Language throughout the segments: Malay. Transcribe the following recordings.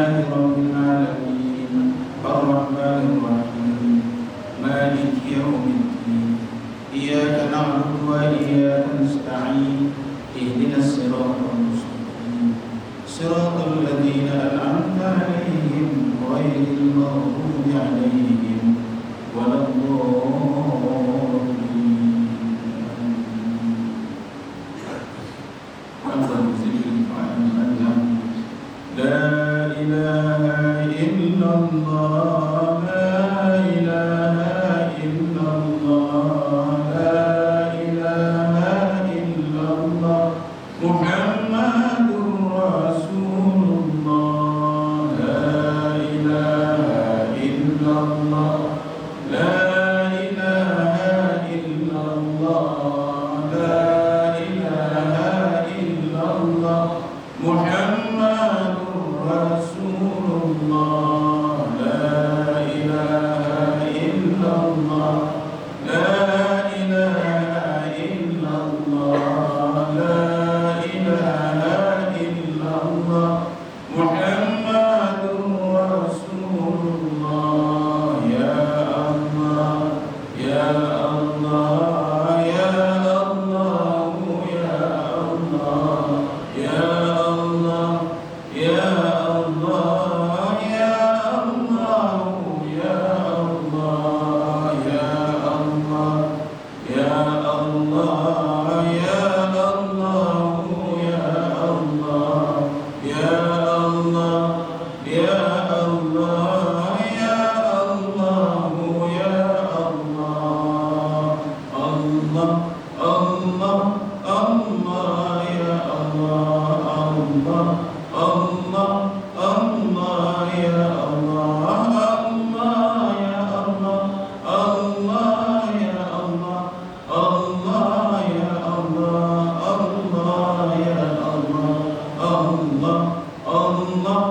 لله رب العالمين الرحمن الرحيم مالك يوم الدين إياك نعبد وإياك نستعين اهدنا الصراط المستقيم صراط الذين أنعمت عليهم غير المغضوب عليهم ولا لا إله إلا الله لا إله إلا الله لا إله إلا الله محمد رسول الله لا إله إلا الله لا إله إلا الله لا إله إلا الله محمد رسول الله لا إله إلا الله لا إله إلا الله لا إله إلا الله محمد رسول الله يا الله يا الله يا الله يا الله يا الله يا الله يا الله يا الله يا الله يا الله يا الله يا الله يا الله يا الله يا الله يا الله الله الله الله يا الله الله الله الله يا الله الله يا الله الله يا الله الله يا الله الله يا الله الله الله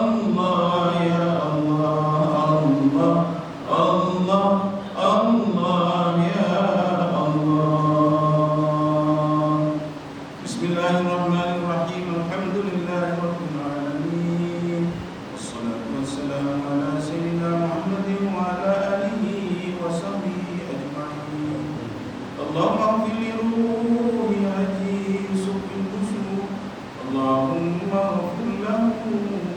الله يا الله الله الله الله يا الله بسم الله الرحمن الرحيم الحمد لله رب العالمين والصلاة والسلام على سيدنا محمد وعلى آله وصحبه أجمعين اللهم اغفر لروحي عزيز سب القصور اللهم اغفر له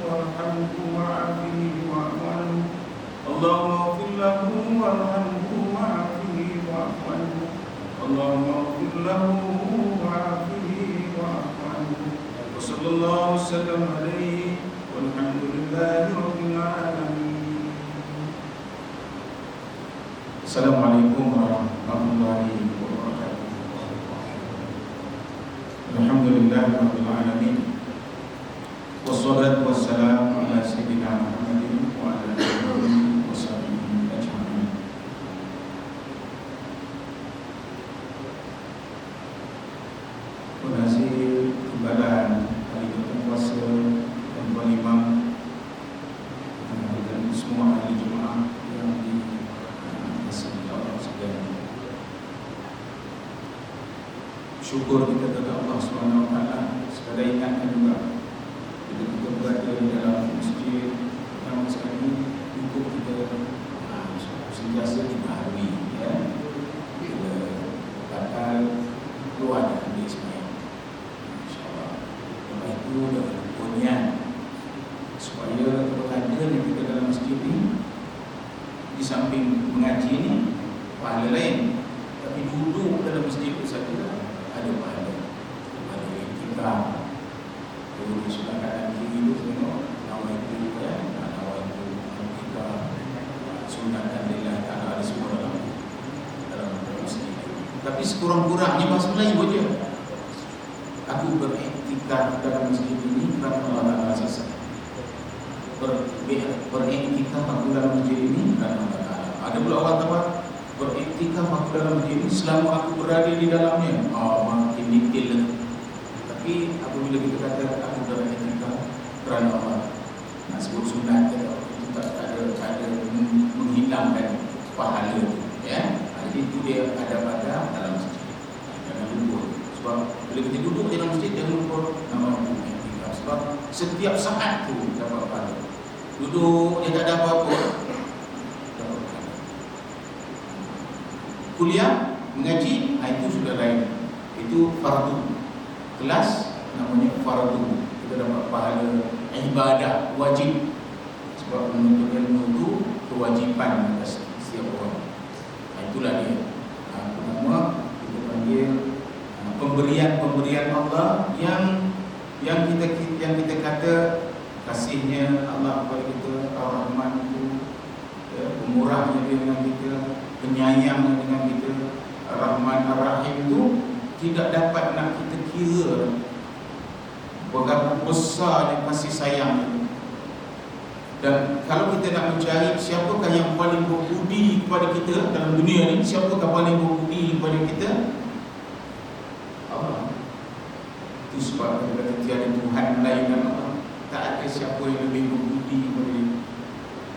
وارحمه وعافه واعف عنه اللهم اغفر له وارحمه وعافه واعف عنه اللهم اغفر له وعافه واعف عنه وصلى الله وسلم عليه والحمد لله رب العالمين. السلام عليكم ورحمة الله وبركاته. الحمد لله رب العالمين والصلاة والسلام على سيدنا محمد وعلى آله وصحبه أجمعين. Hasil timbalan hari berpuasa dan berimam dan semua ahli Jumaat yang diasihi Allah sekalian. Syukur kita kepada Allah Subhanahu Wa Taala. Sekadar ingatkan juga kita berada di dalam masjid yang sekali untuk kita sentiasa dibaharui, ya. Bila bakal keluar dari sembahyang. Dengan punya supaya berada di kita dalam masjid ini, di samping mengaji ini pahala lain, tapi duduk dalam masjid itu saja ada pahala. Ada kita dulu di sebelah kanan kiri itu tengok nama itu, ya, nama itu kita sunatan lillah ta'ala ada semua dalam masjid. Tapi sekurang-kurangnya bahasa Melayu saja. Aku beriktikaf dalam masjid ini kerana Allah Ta'ala sisa. Beriktikaf aku dalam masjid ini kerana Allah Ta'ala. Ada pula orang tahu beriktikaf aku dalam masjid ini selama aku berada di dalamnya. Makin detail. Tapi apabila kita kata aku beriktikaf kerana Allah, nak sebut sunat kita ada menghilangkan pahala, ya. Jadi itu dia ada pada dalam masjid. Jangan lupa. Sebab bila kita duduk dalam masjid, jangan lupa nama iktikaf. Sebab setiap saat tu dapat pahala. duduk, dia tak ada apa-apa. Kuliah, mengaji, itu sudah lain. Itu fardu. Kelas namanya fardu. Kita dapat pahala ibadah wajib. Sebab menuntut ilmu itu kewajiban atas setiap orang. Itulah dia. Pertama kita panggil pemberian Allah yang kita kata kasihnya Allah kepada kita, Ar-Rahman itu, pemurahnya dia dengan kita, penyayangnya dengan kita, Ar-Rahman Ar-Rahim itu tidak dapat nak kita kira berapa besarnya kasih sayang itu. Dan kalau kita nak mencari siapakah yang paling berbudi kepada kita dalam dunia ni, siapakah paling berbudi kepada kita? Allah. Itu sebab kita kata tiada Tuhan lain dan Allah. Tak ada siapa yang lebih berbudi kepada dia.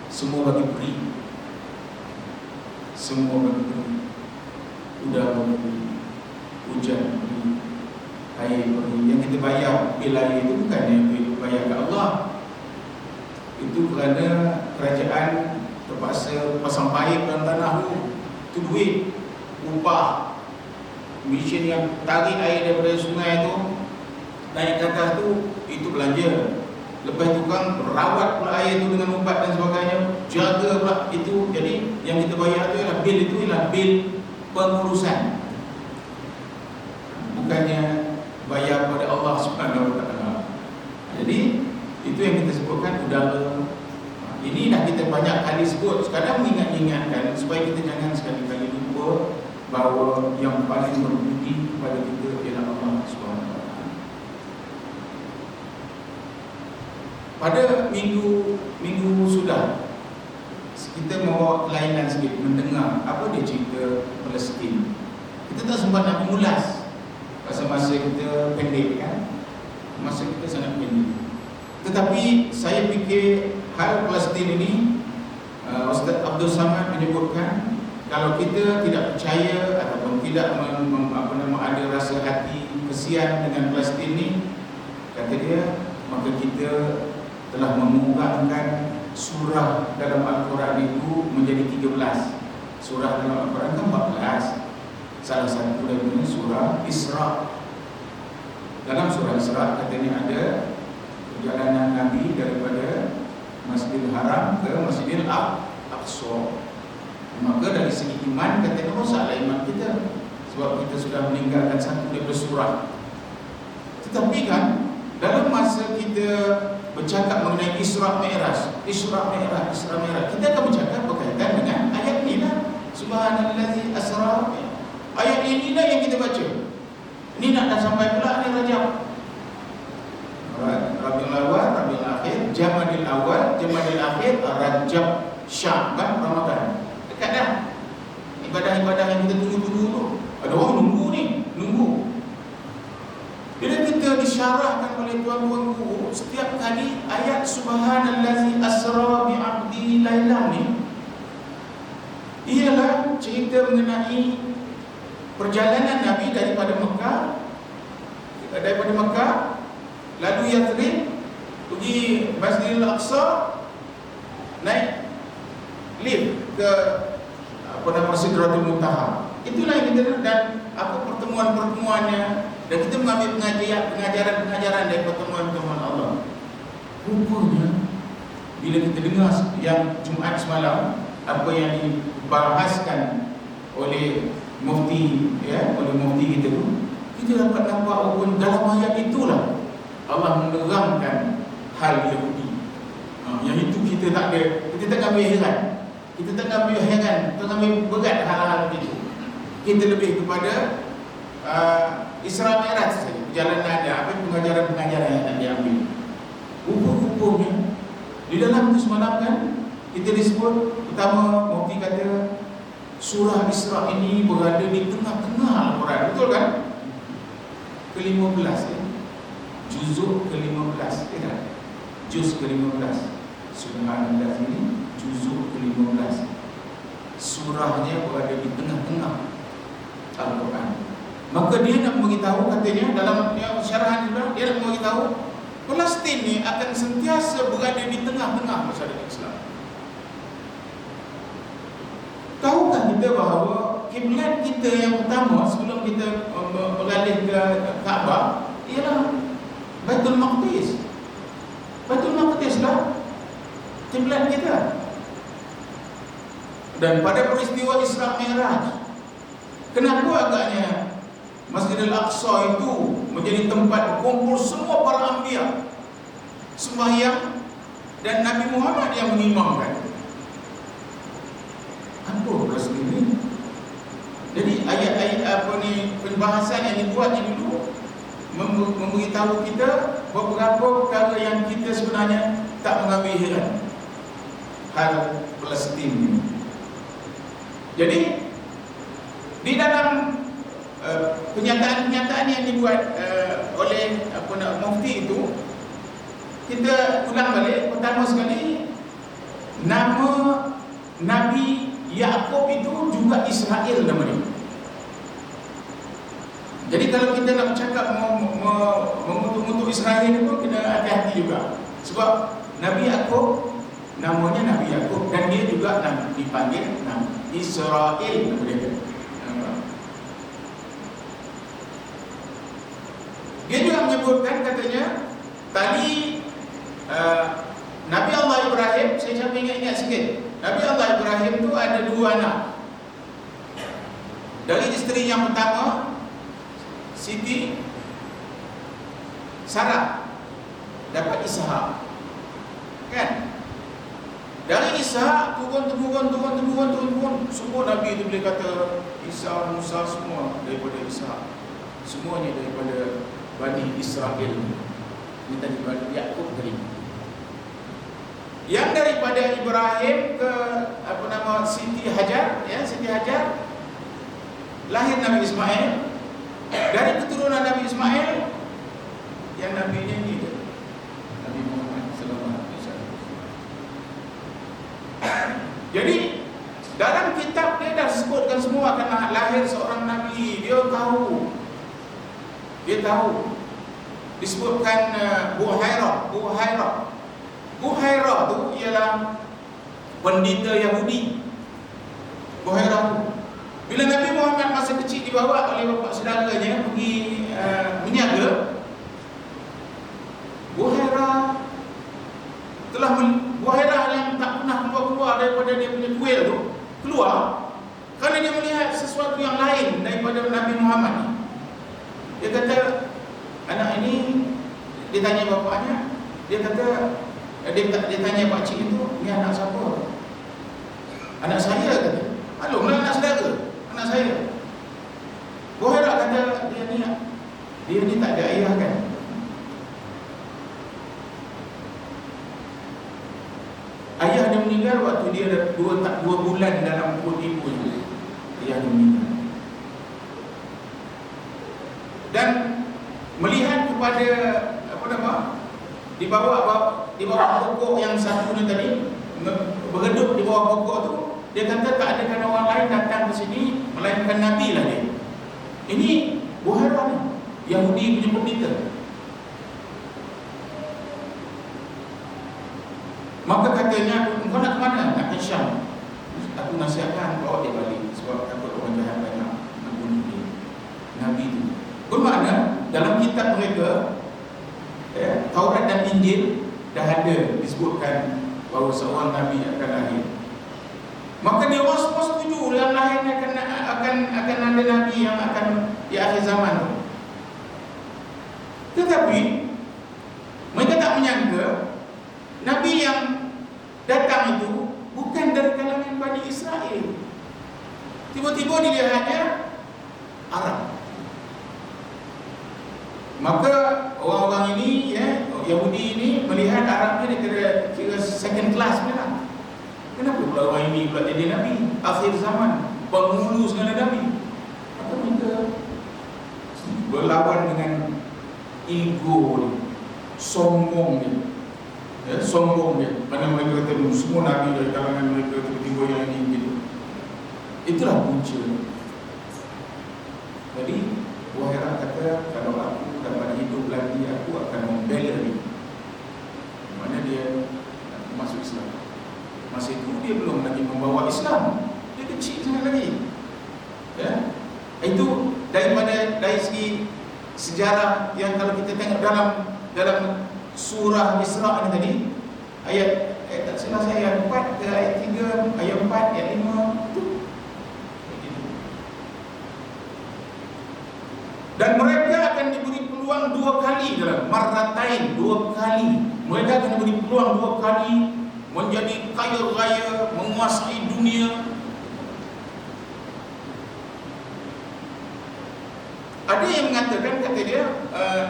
Semua bagi beri. Semua bagi beri. Udara beri, hujan beri, air beri. Yang kita bayar bil air itu bukan yang kita bayar ke Allah. Itu kerana kerajaan terpaksa pasang paip dalam tanah itu duit, upah. Mesin yang tarik air daripada sungai itu naik ke atas tu, itu belanja. Lepas tu kan rawat pula air tu dengan ubat dan sebagainya, jaga pula itu. Jadi yang kita bayar tu ialah bil, itu ialah bil pengurusan, bukannya bayar pada Allah Subhanahu Wa Taala. Jadi itu yang kita sebutkan udara. Ini dah kita banyak kali sebut. Sekarang mengingat-ingatkan supaya kita jangan sekali-kali lupa bahawa yang paling berbudi kepada kita ialah Allah Subhanahu Wa Taala. Pada minggu sudah kita membawa kelainan sikit, mendengar apa dia cerita Palestin. Kita tak sempat nak mengulas pasal masa kita pendek kan. Masa kita sangat pendek. Tetapi saya fikir hal Palestin ini, Ustaz Abdul Samad menyebutkan, kalau kita tidak percaya ataupun tidak ada rasa hati kesian dengan Palestin ini, kata dia, maka kita telah mengurangkan surah dalam Al-Quran itu menjadi 13. Surah dalam Al-Quran kan 14. Salah satu daripada surah Isra. Dalam surah Isra katanya ada perjalanan Nabi daripada Masjidil Haram ke Masjidil Aqsa. Maka dari segi iman katanya rosaklah iman kita, sebab kita sudah meninggalkan satu daripada surah. Tetapi kan dalam masa kita bercakap mengenai Isra Mi'raj, kita akan bercakap berkaitan dengan ayat ini lah. Subhanallazi asra. Ayat ini lah yang kita baca. Ini nak dah sampai pula ni Rajab. Rabiul Awal, Rabiul Akhir, Jamadil Awal, Jamadil Akhir, Rajab, Sya'ban, Ramadan. Dekat dah. Ibadah-ibadah yang kita tunggu-tunggu tu. Ada orang nunggu ni, nunggu. Bila kita disyarahkan oleh tuan-tuan guru, setiap kali ayat Subhanallazi asra bi'abdi lailan ni ialah cerita mengenai perjalanan Nabi daripada Mekah lalu Yathrib, pergi Masjidil Aqsa, naik lift ke Sidratul Muntaha. Itulah yang kita, dan pertemuan-pertemuannya, dan kita mengambil pengajaran dari pertemuan-pertemuan Allah. Rupanya bila kita dengar yang Jumaat semalam, apa yang dibahaskan oleh mufti kita tu, kita dapat nampak rupanya dalam ayat itulah Allah menerangkan hal Yahudi. Yang itu kita tak ambil heran. Kita tak ambil berat hal-hal itu. Kita lebih kepada Isra Mi'raj saja. Perjalanan ada pengajaran-pengajaran yang nak diambil. Rupa-rupanya di dalam itu semalam kan kita disebut, pertama mufti kata surah Isra ini berada di tengah-tengah Al-Quran. Betul kan? Ke-15 ya. Juzuk ke-15 ya kan? Juz ke-15. Subhanallah ini juzuk ke-15. Surahnya berada di tengah-tengah Al-Quran. Maka dia nak beritahu, katanya dalam syarahan juga, dia nak beritahu Palestin ni akan sentiasa berada di tengah-tengah masyarakat. kita bahawa kiblat kita yang pertama sebelum kita beralih ke Kaabah ialah Baitul Maqdis. Baitul Maqdis lah kiblat kita. Dan pada peristiwa Isra Mi'raj, kenapa agaknya Masjidil Aqsa itu menjadi tempat berkumpul semua para anbiya sembahyang dan Nabi Muhammad yang mengimamkan? Apa peristiwa ini? Jadi ayat-ayat perbahasan yang dibuat ini dulu memberitahu kita beberapa perkara yang kita sebenarnya tak mengambil heran hal Palestin ini. Jadi di dalam kenyataan-kenyataan yang dibuat oleh mufti itu, kita ulang balik. Pertama sekali, nama Nabi Yaqub itu juga Israel nama dia. Jadi kalau kita nak bercakap mengutuk Israel itu, kena hati-hati juga. Sebab Nabi Yaqub namanya Nabi Yaqub, dan dia juga dipanggil Israel nama dia. Dia juga menyebutkan, katanya tadi Nabi Allah Ibrahim, saya coba ingat sikit. Nabi Allah Ibrahim itu ada 2 anak. Dari isteri yang pertama, Siti Sarah, dapat Ishak, kan? Dari Ishak turun, semua Nabi itu boleh kata Isa, Musa, semua daripada Ishak. Semuanya daripada Bani Israel. Ini tadi Bani Yaqub tadi. Yang daripada Ibrahim ke Siti Hajar, ya, Siti Hajar, lahir Nabi Ismail. Dari keturunan Nabi Ismail, yang nabinya ini Nabi Muhammad sallallahu alaihi wasallam. Jadi dalam kitab dia dah sebutkan semua akan lahir seorang nabi. Dia tahu. Disebutkan Buhairah tu ialah pendeta Yahudi. Buhairah tu, bila Nabi Muhammad masa kecil dibawa oleh bapa saudaranya pergi menjaga, Buhairah yang tak pernah keluar daripada dia punya kuil tu, keluar kerana dia melihat sesuatu yang lain daripada Nabi Muhammad. Dia kata, anak ini, dia tanya bapaknya, dia tanya pakcik itu, ni anak siapa? Anak saya, kata. Aduh, anak saudara, anak saya. Buhairah kata, dia ni tak ada ayah, kan? Ayah dia meninggal waktu dia ada 2 bulan dalam perut ibu je. Ayah dia meninggal. Dan melihat kepada di bawah pokok yang satu ni tadi, berredup di bawah pokok tu, dia kata tak ada orang lain datang ke sini melainkan Nabi lah dia. Ini Buhairah ni, Yahudi punya pendeta. Maka katanya, kau nak ke mana? Nak ke Syam. Aku nasihatkan bawa dia balik, sebab takut orang jahat banyak nak bunuh dia. Nabi itu bermakna dalam kitab mereka, Taurat dan Injil dah ada disebutkan bahawa seorang Nabi akan lahir. Maka dia orang semua setuju yang lahirnya akan ada Nabi yang akan di akhir zaman. Tetapi mereka tak menyangka Nabi yang datang itu bukan dari kalangan Bani Israel. Tiba-tiba dilihatnya Arab. Maka orang-orang ini, Yahudi ini melihat Arab ni kira second class memang. Kenapa pula orang ini pula jadi Nabi akhir zaman, penghulu segala Nabi? Maka mereka berlawan dengan ego ni, sombong ni. Sombong dia. Mana mereka kata semua Nabi dari kalangan mereka, tiba-tiba yang ini gitu. Itulah punca. Jadi Buhairah kata, kalau aku dapat hidup lagi, aku akan membela dia. Mana dia masuk Islam. Masa itu dia belum lagi membawa Islam. Dia kecil sangat lagi. Ya. Itu dari segi sejarah yang kalau kita tengok dalam surah Isra ini tadi, ayat tak salah saya ayat 4 ke ayat 3, ayat 4, ayat 5 itu. Dan mereka akan diberi peluang 2 kali dalam marratain, 2 kali. Mereka akan diberi peluang 2 kali menjadi kaya raya, menguasai dunia. Ada yang mengatakan, kata dia,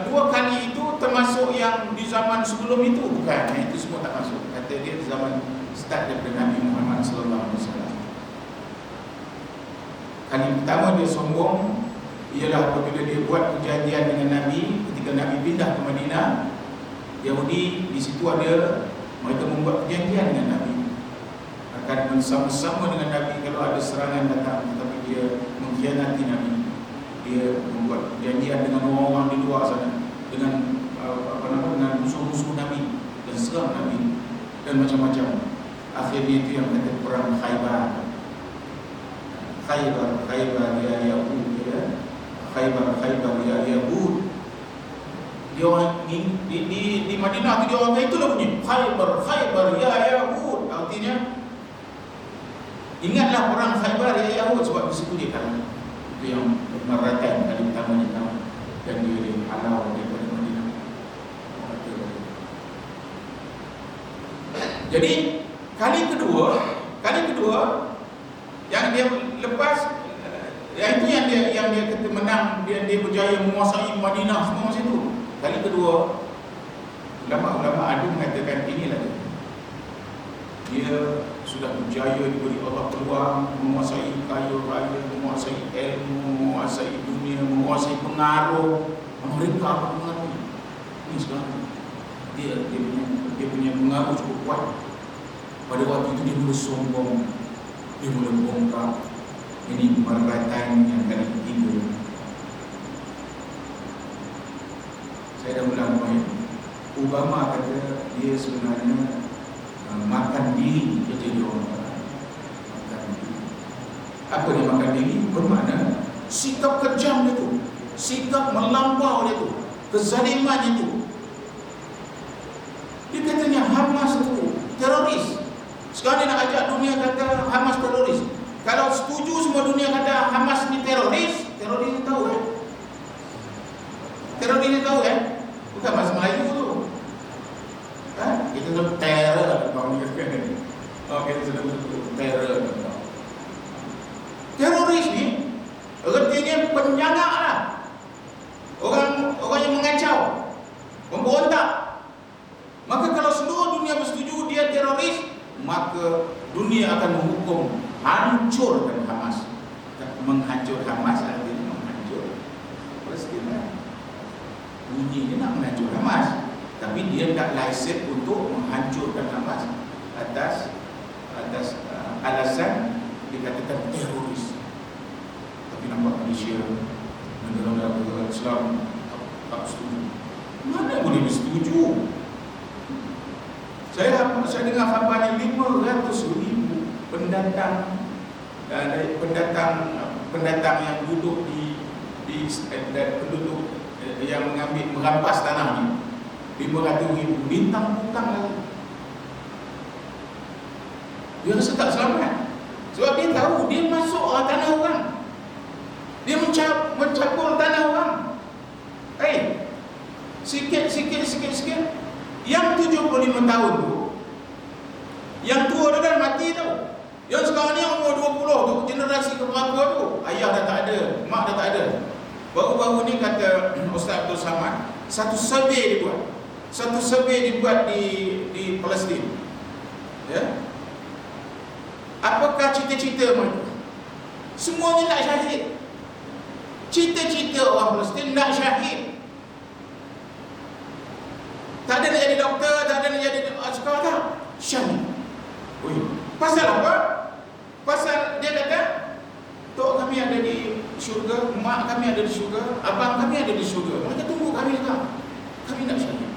2 kali itu termasuk yang di zaman sebelum itu. Bukan, itu semua tak masuk. Kata dia di zaman start daripada Nabi Muhammad SAW. Kali pertama dia sombong ialah apabila dia buat perjanjian dengan Nabi ketika Nabi pindah ke Madinah. Yahudi di situ ada, mereka membuat perjanjian dengan Nabi akan bersama-sama dengan Nabi kalau ada serangan datang, tetapi dia mengkhianati Nabi. Dia membuat perjanjian dengan orang-orang di luar sana, dengan dengan musuh-musuh Nabi, dan serang Nabi dan macam-macam. Akhirnya itu yang kata perang Khaybar ya Yahud, ya. Khaybar ya Yahud. Dia orang di Madinah tu dia orang itu lah bunyi Khaybar ya Yahud. Artinya ingatlah perang Khaybar ya Yahud, sebab di situ dia kalah. Itu yang marratain kali pertama dia kalah dan dia dihalau daripada Madinah. Jadi kali kedua yang dia lepas, yang itu yang dia kata menang, dia berjaya menguasai Madinah semua masa itu. Kali kedua, ulama-ulama ada mengatakan inilah dia sudah berjaya, diberi Allah peluang menguasai kaya raya, menguasai ilmu, menguasai dunia, menguasai pengaruh. Mereka apa pengaruh ini sekarang? Dia punya pengaruh cukup kuat. Pada waktu itu dia mula sombong, dia mula bongkar. Ini marratain yang kali ketiga. Saya dah ulang poin. Obama kata dia sebenarnya makan diri dia jadi orang Barat. Makan diri. Apa dia makan diri? Bermakna sikap kejam dia tu, sikap melampau dia tu, kezaliman itu. Dia katanya Hamas itu teroris. Sekarang dia nak ajak dunia kata Hamas teroris. Kalau setuju semua dunia kata Hamas ni teroris, teroris ni tahu kan? Teroris ni tahu kan? Bukan bahasa Melayu tu. Kita sebut teror kalau ni kan. Kita sebut teror. Teroris ni artinya penyangak lah. Orang yang mengacau, memberontak. Maka kalau seluruh dunia bersetuju dia teroris, maka dunia akan menghukum hancurkan Hamas. Menghancur Hamas artinya menghancur Palestin. Bunyi dia nak menghancur Hamas, tapi dia tak lesen untuk menghancurkan Hamas atas alasan dikatakan teroris. Tapi nampak Malaysia, negara-negara Islam tak setuju. Mana boleh bersetuju? Saya dengar khabarnya 500,000 pendatang yang duduk di penduduk yang merampas tanah ni. 500,000 bintang hutang lagi. Dia rasa tak selamat, sebab dia tahu dia masuk tanah orang, dia mencampur tanah orang. Sikit. Yang 75 tahun tu, yang tua dah mati tau. Yang sekarang ni umur 20 tu, generasi keberapa tu, ayah dah tak ada, mak dah tak ada. Baru-baru ni kata Ustaz Abdul Samad, satu survey dibuat di Palestin. Ya. Apakah cita-cita mereka? Semuanya nak syahid. Cita-cita orang Palestin nak syahid. Tak ada nak jadi doktor, tak ada nak jadi sekolah, tak. Syahid. Pasal apa? Pasal dia kata, tok kami ada di syurga, mak kami ada di syurga, abang kami ada di syurga. Mereka tunggu kami juga. Kami nak syahid.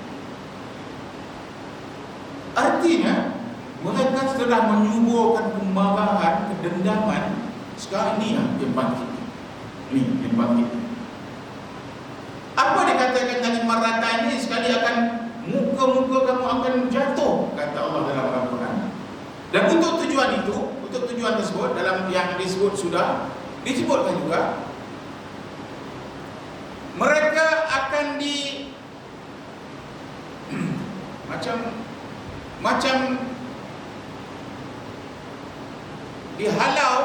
Artinya Mereka telah menyuburkan kemarahan, kedendaman. Sekarang ini yang bangkit. Ini yang bangkit. Apa dikatakan tadi marata ini? Sekali akan muka-muka kamu akan jatuh, kata Allah dalam Al-Quran. Dan untuk tujuan itu, untuk tujuan tersebut, dalam yang disebut sudah disebutkan juga, mereka akan macam dihalau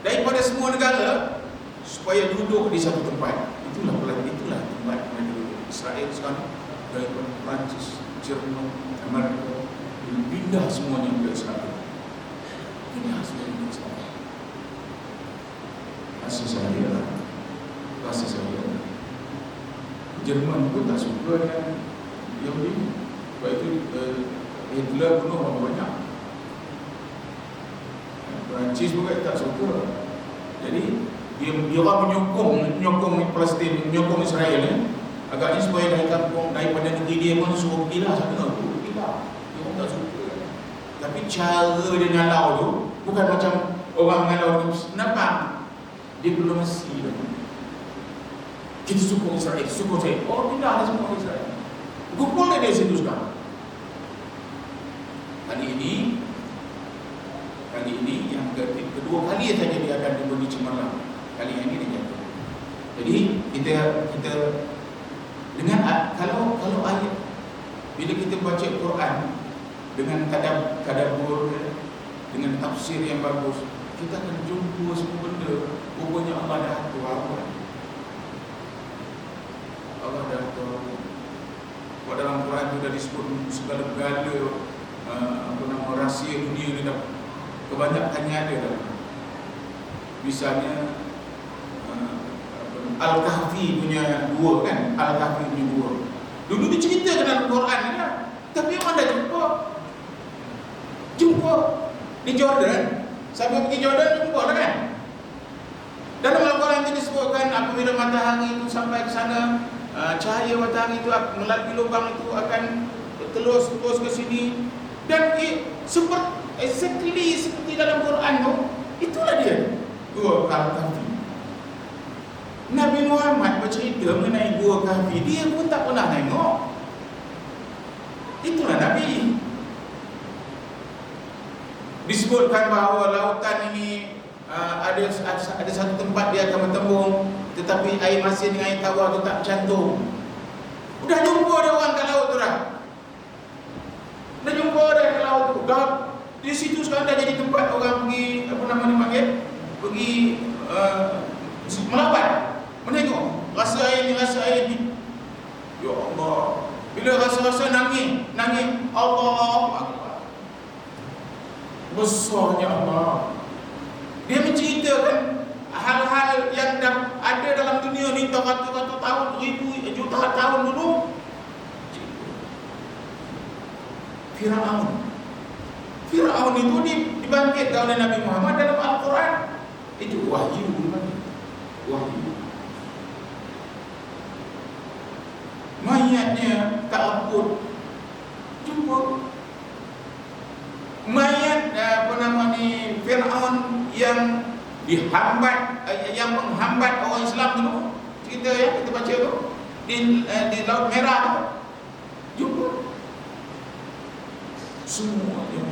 daripada semua negara supaya duduk di satu tempat. Itulah tempat mereka duduk. Israel sekarang daripada Perancis, Jerman, Amerika pindah semuanya ke Israel. Pindah semuanya ke Israel. Rasa saya Jerman pun tak suka dengan Yahudi. Sebab itu Hitler bunuh orang banyak. Perancis juga tak suka. Jadi dia orang menyokong Palestin, menyokong Israel ni. Agaknya supaya dari kampung, daripada negeri dia pun suruh pergilah. Saya kena pergilah. Dia orang tak suka. Tapi cara dia ngalau tu bukan macam orang ngalau tu nampak diplomasi tu. Kita sokong Israel, sokong Israel. Oh, pindahlah semua Israel. Kumpullah dia situ sekarang. Kali ini yang kedua kali saja dia akan diberi cemerlang. Kali ini dia jatuh. Jadi kita dengan kalau ayat, bila kita baca Quran dengan tadabbur, dengan tafsir yang bagus, kita akan jumpa semua benda. Rupanya Allah dah atur apa. Allah dah atur. Dalam Quran itu dah disebut segala-gala rahsia dunia ni dah kebanyakannya ada dah. Misalnya Al-Kahfi punya gua kan, Al-Kahfi punya gua. Dulu diceritakan dalam Quran ni lah. Tapi mana jumpa di Jordan. Siapa pergi Jordan jumpa lah kan. Dalam Al-Quran itu disebutkan apabila matahari itu sampai ke sana, cahaya matahari itu melalui lubang itu akan terus ke sini. Dan seperti dalam Quran tu, itulah dia gua Al-Kahfi. Nabi Muhammad bercerita mengenai gua Kahfi, dia pun tak pernah tengok. Itulah Nabi. Disebutkan bahawa lautan ini ada satu tempat dia akan bertembung, tetapi air masin dengan air tawar tu tak bercantum. Udah jumpa dia orang kat laut tu dah. Dah jumpa dia kat laut tu. Dah di situ sekarang dah jadi tempat orang pergi pergi melapat, menengok rasa air ni. Ya Allah, bila rasa nangis Allah Akbar. Besarnya Allah. Dia menceritakan hal-hal yang dah ada dalam dunia ni ratus-ratus tahun, jutaan tahun dulu. Firaun itu dibangkitkan oleh Nabi Muhammad dalam Al-Quran. Itu wahyu. Mayatnya tak ampun. Jumpa mayat Firaun yang menghambat orang Islam dulu. Cerita ya kita baca tu di Laut Merah tu. Jumpa semuanya.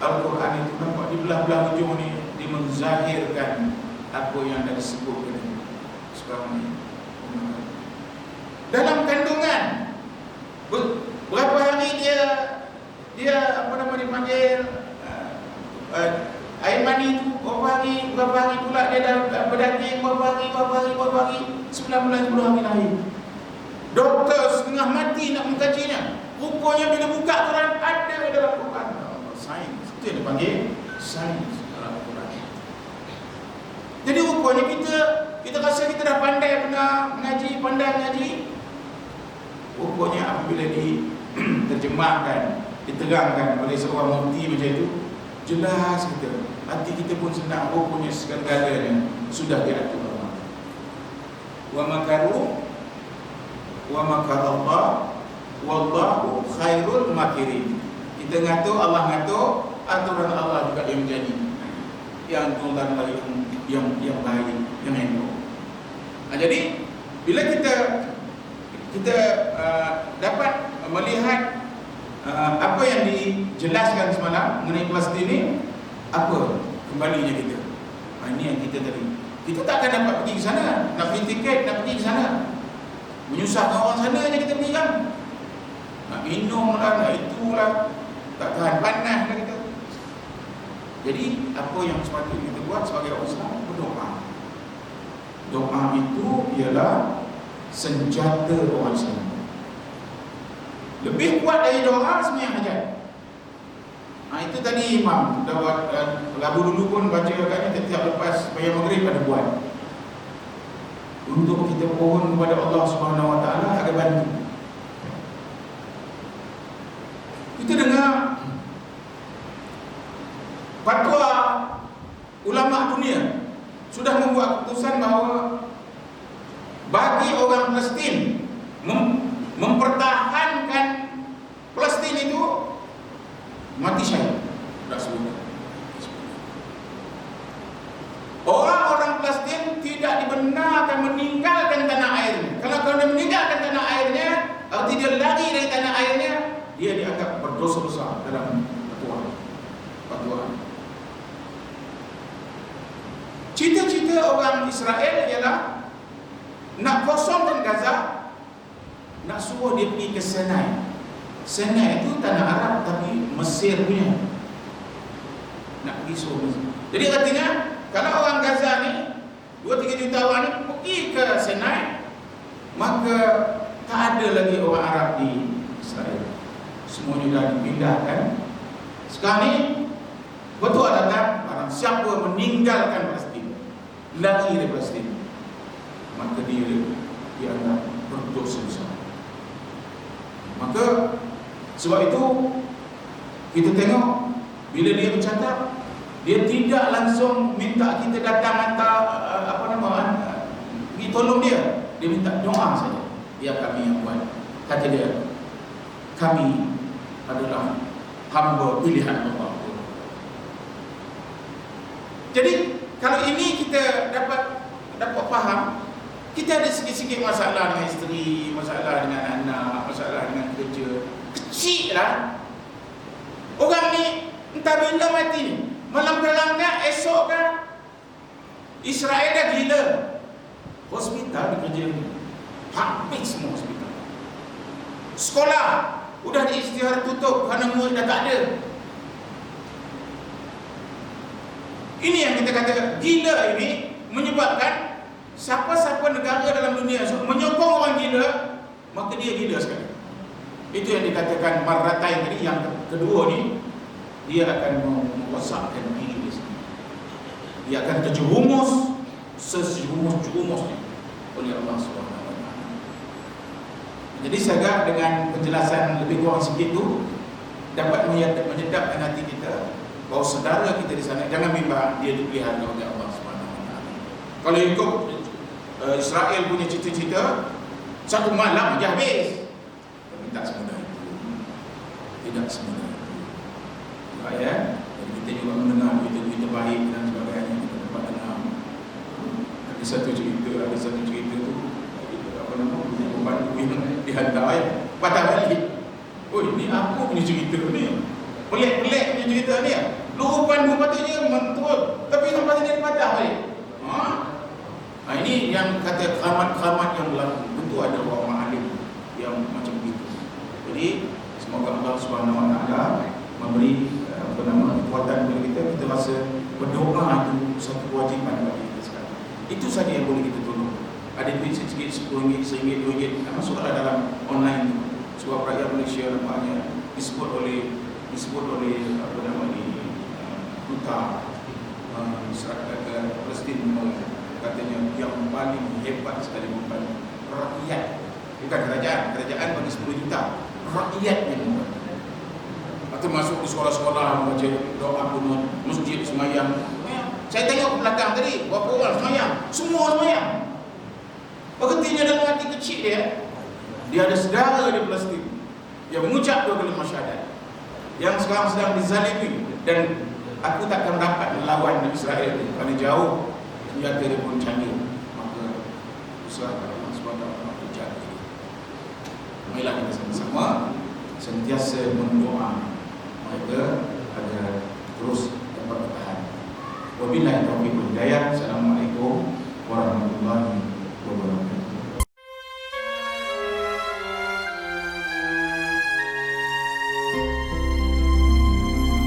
Al-Quran itu nampak di belah-belah ujung ni dia menzahirkan apa yang dah disebutkan sekarang ni. Dalam kandungan berapa hari dia dipanggil air mani tu, berapa hari pula dia dah berdaging, berapa hari 19 hari lahir. Doktor setengah mati nak mengkajinya. Rupanya bila buka Quran ada dalam Quran. Sains, itu yang dipanggil sains dalam Quran. Jadi rupanya kita rasa kita dah pandai mengaji. Rupanya apabila diterjemahkan, diterangkan oleh seorang mufti macam itu, jelas hati kita pun senang. Rupanya segala-galanya sudah diatur Allah. Wa makarallah wallahu khairul makirin. Kita ngatur, Allah ngatur, aturan Allah juga yang jadi. Yang Tuhan yang baik, yang elok. Jadi bila kita dapat melihat apa yang dijelaskan semalam mengenai Palestin ini, apa kembalinya kita. Ini yang kita tadi. Kita tak akan dapat pergi ke sana, nak beli tiket, nak pergi ke sana. Menyusahkan orang sana aja kita pergi kan. Nak minum lah, nak itulah, tak tahan panas lah kita. Jadi apa yang sepatutnya kita buat sebagai orang Islam, berdoa. Doa itu ialah senjata orang Islam. Lebih kuat dari doa sembahyang hajat. Itu tadi imam dah buat, lagu dulu pun baca agaknya setiap lepas sembahyang maghrib ada buat. Untuk kita mohon kepada Allah Subhanahu Wa Taala agar bantu. Kita dengar fatwa ulama dunia sudah membuat keputusan bahawa bagi orang Palestin mempertahankan Palestin itu mati syahid. Sudah sebutkan. Orang-orang Palestin tidak dibenarkan meninggalkan tanah airnya. Kalau dia meninggalkan tanah airnya, arti dia lari dari tanah airnya, dia dianggap berdosa besar dalam fatwa. Cita-cita orang Israel ialah nak kosongkan Gaza, nak suruh dia pergi ke Sinai. Sinai itu tanah Arab tapi Mesir punya. Nak pergi suruh Mesir. Jadi artinya kalau orang Gaza ni 2-3 juta orang ni pergi ke Sinai, maka tak ada lagi orang Arab di Israel. Semuanya dah dipindahkan. Sekarang ni betul datang barang siapa meninggalkan Palestin, lari dari Palestin, maka dia dianggap berdosa besar. Maka sebab itu kita tengok bila dia bercakap, dia tidak langsung minta kita datang hantar pergi tolong dia. Dia minta doa saja. Dia kami yang buat. Kata dia, kami adalah hamba pilihan Allah. Jadi kalau ini kita dapat faham, kita ada sikit-sikit masalah dengan isteri, masalah dengan anak, masalah dengan kerja. Kecil lah. Orang ni entah bila mati ni. Malam terangnya, esok kan Israel dah gila. Hospital bekerja ni habis semua hospital. Sekolah udah diisytihar tutup kerana murid dah tak ada. Ini yang kita kata gila ini menyebabkan siapa-siapa negara dalam dunia menyokong orang gila, maka dia gila sekali. Itu yang dikatakan Maratai tadi. Yang kedua ni, dia akan merosakkan diri dia sendiri. Dia akan terjerumus sejerumus-jerumusnya oleh Allah Subhanahu Wa Taala. Jadi saya dengan penjelasan lebih kurang sikit tu dapat menyedapkan hati kita bahawa saudara kita di sana jangan bimbang, dia dipelihara oleh Allah Subhanahu Wa Taala. Kalau ikut Israel punya cita-cita, satu malam aja habis. Tapi tak semudah itu. Tidak semudah itu. Ya, jadi kita juga mendengar berita-berita baik dan sebagainya. Kita dapat dengar. Ada satu cerita tu, pembantu yang dihantar patah balik. Oh, ini apa punya cerita ni? Pelik-pelik punya cerita ni. Lupa pandu patutnya mentul, tapi sampai dia patah balik. Ini yang kata keramat-keramat yang berlaku. Tentu ada orang alim yang macam begitu. Jadi semoga Allah Subhanahu Wa Taala memberi kekuatan kepada kita rasa berdoa itu satu kewajipan bagi kita sekarang. Itu saja yang boleh kita tolong. Ada duit sikit-sikit, RM10, RM1, RM2, masuklah dalam online itu. Sebab rakyat Malaysia nampaknya disebut oleh duta masyarakat Palestin katanya yang paling hebat sekali membantu rakyat, bukan kerajaan bagi 10 juta, rakyat yang membantu. Atau masuk di sekolah-sekolah baca doa kunut, masjid semayang. Saya tengok ke belakang tadi, berapa orang semayang? Semua semayang. Berhentinya dalam hati kecil dia ada saudara di Palestin yang mengucap 2 kalimah syahadat. yang sekarang sedang dizalimi, dan aku takkan dapat melawan Israel kerana jauh senjata dia pun canggih. Maka usahakan Allah SWT untuk jaga. Marilah kita sama-sama sentiasa mendoa mereka agar terus dapat bertahan. Wabillahi taufiq wal hidayah. Assalamualaikum warahmatullahi wabarakatuh.